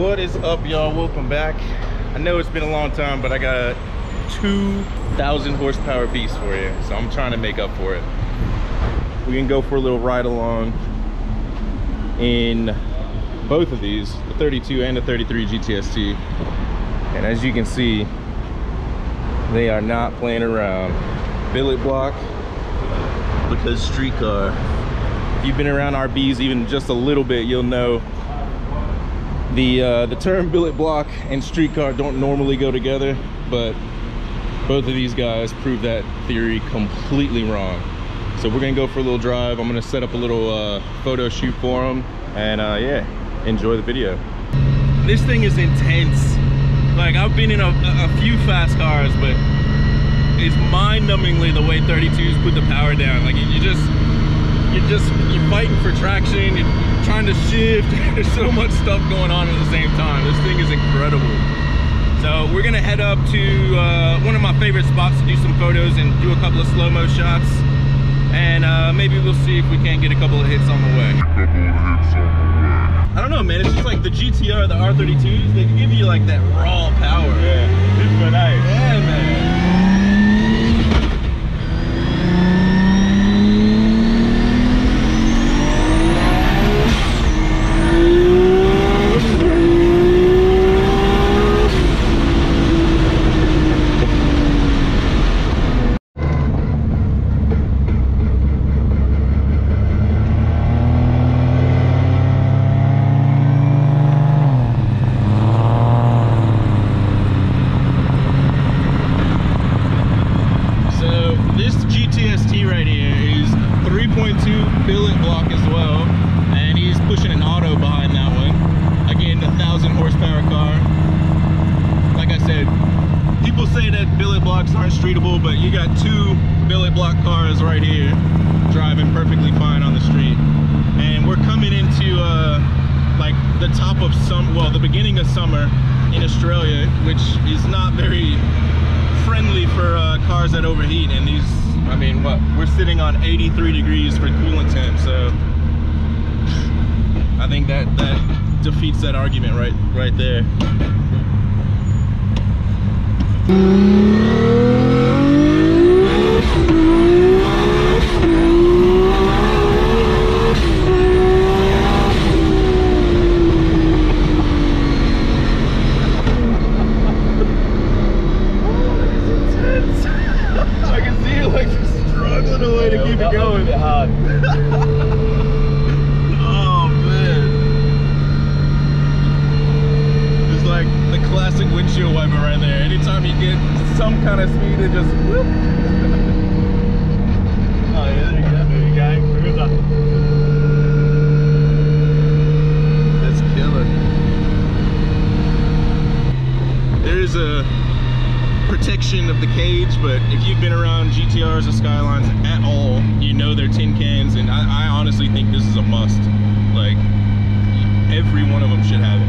What is up, y'all? Welcome back. I know it's been a long time, but I got a 2,000 horsepower beast for you, so I'm trying to make up for it. We can go for a little ride along in both of these, the 32 and the 33 GTST. And as you can see, they are not playing around. Billet block because street car. If you've been around RBs even just a little bit, you'll know the term billet block and street car don't normally go together, but both of these guys prove that theory completely wrong. So we're gonna go for a little drive. I'm gonna set up a little photo shoot for them, and yeah, enjoy the video. This thing is intense. Like, I've been in a few fast cars, but it's mind-numbingly the way 32s put the power down. Like, you're fighting for traction, you're trying to shift. There's so much stuff going on at the same time. This thing is incredible. So we're gonna head up to one of my favorite spots to do some photos and do a couple of slow-mo shots. And maybe we'll see if we can't get a couple of hits on the way. I don't know, man. It's just like the GTR, the R32s, they give you like that raw power. Yeah, super nice. Yeah, man. Billet block as well, and he's pushing an auto behind that one. Again, the 1,000 horsepower car. Like I said, people say that billet blocks aren't streetable, but you got two billet block cars right here driving perfectly fine on the street. And we're coming into like the top of the beginning of summer in Australia, which is not very friendly for cars that overheat. And these, I mean, what, we're sitting on 83 degrees for coolant temp, so I think that defeats that argument right there. Windshield wiper right there. Anytime you get some kind of speed, it just whoop. Oh yeah, there you go. There you go. Cruiser. That's killer. There is a protection of the cage, but if you've been around GTRs or Skylines at all, you know they're tin cans, and I honestly think this is a must. Like, every one of them should have it.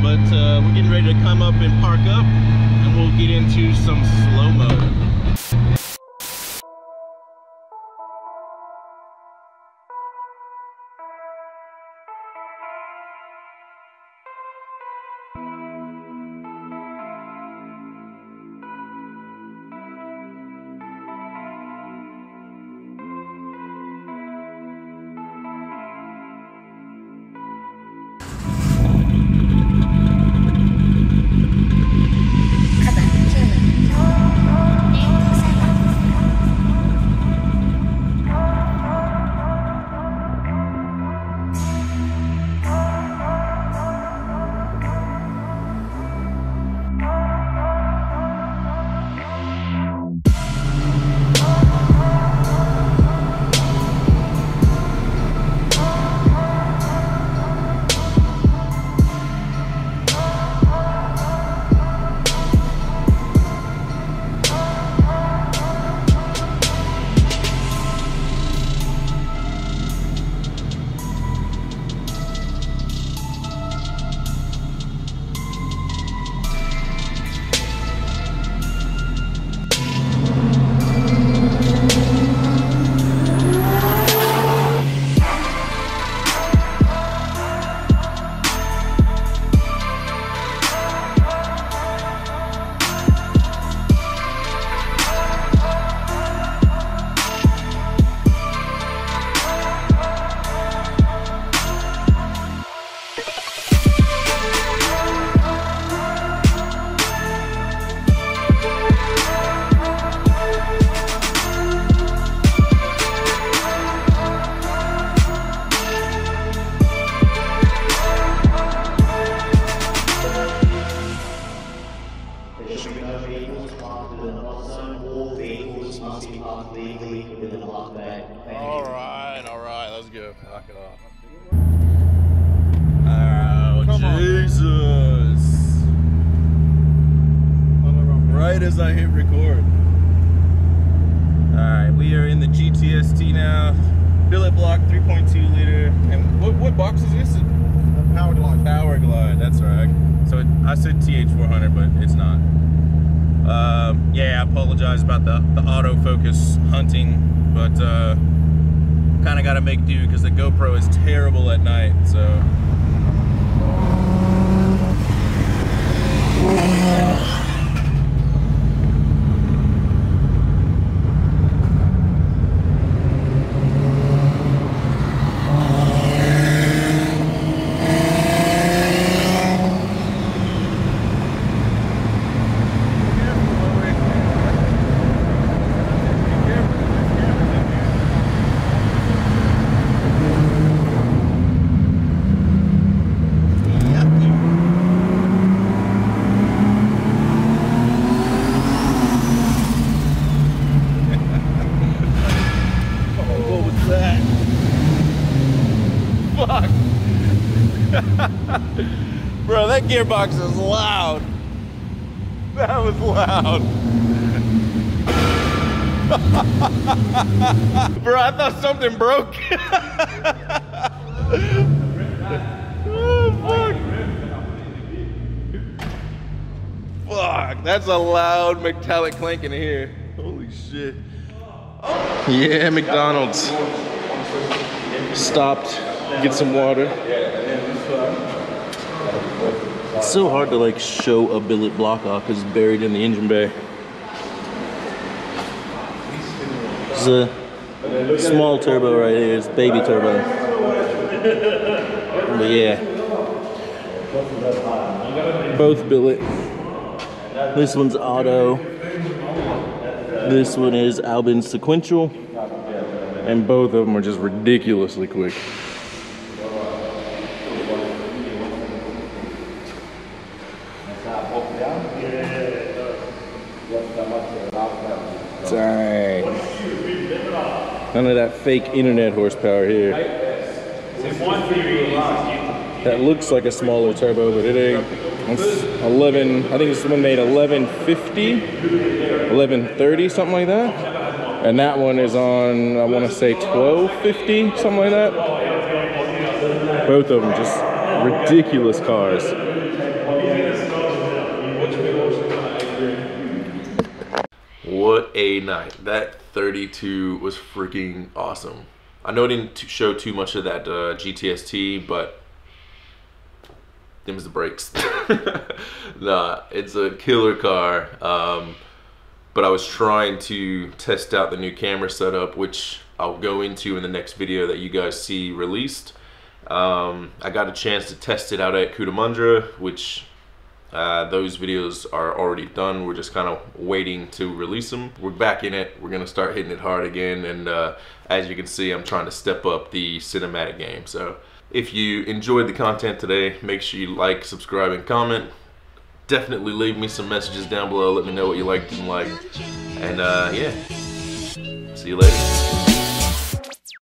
But we're getting ready to come up and park up, and we'll get into some slow-mo. All right, let's go. Knock it off. Oh, come Jesus. Right as I hit record. All right, we are in the GTST now. Billet block, 3.2 liter. And what box is this? Power Glide. Power Glide, that's right. So I said TH400, but it's not. Yeah, I apologize about the autofocus hunting, but kind of got to make do because the GoPro is terrible at night, so. Bro, that gearbox is loud. That was loud. Bro, I thought something broke. Oh, fuck. Fuck, that's a loud metallic clank in here. Holy shit. Oh. Yeah, McDonald's. Stopped, get some water. It's so hard to like show a billet block off because it's buried in the engine bay. It's a small turbo right here. It's baby turbo. But yeah, both billet. This one's auto. This one is Albin sequential, and both of them are just ridiculously quick. Dang. None of that fake internet horsepower here. That looks like a smaller turbo, but it ain't. It's 11, I think this one made 1150, 1130, something like that. And that one is on, I want to say 1250, something like that. Both of them just ridiculous cars. What a night. That 32 was freaking awesome. I know it didn't show too much of that GTST, but them's the brakes. Nah, it's a killer car. But I was trying to test out the new camera setup, which I'll go into in the next video that you guys see released. I got a chance to test it out at Cootamundra, which those videos are already done. We're just kind of waiting to release them. We're back in it. We're gonna start hitting it hard again, and as you can see, I'm trying to step up the cinematic game. So if you enjoyed the content today, make sure you like, subscribe, and comment. Definitely leave me some messages down below. Let me know what you liked and didn't like. And yeah, see you later.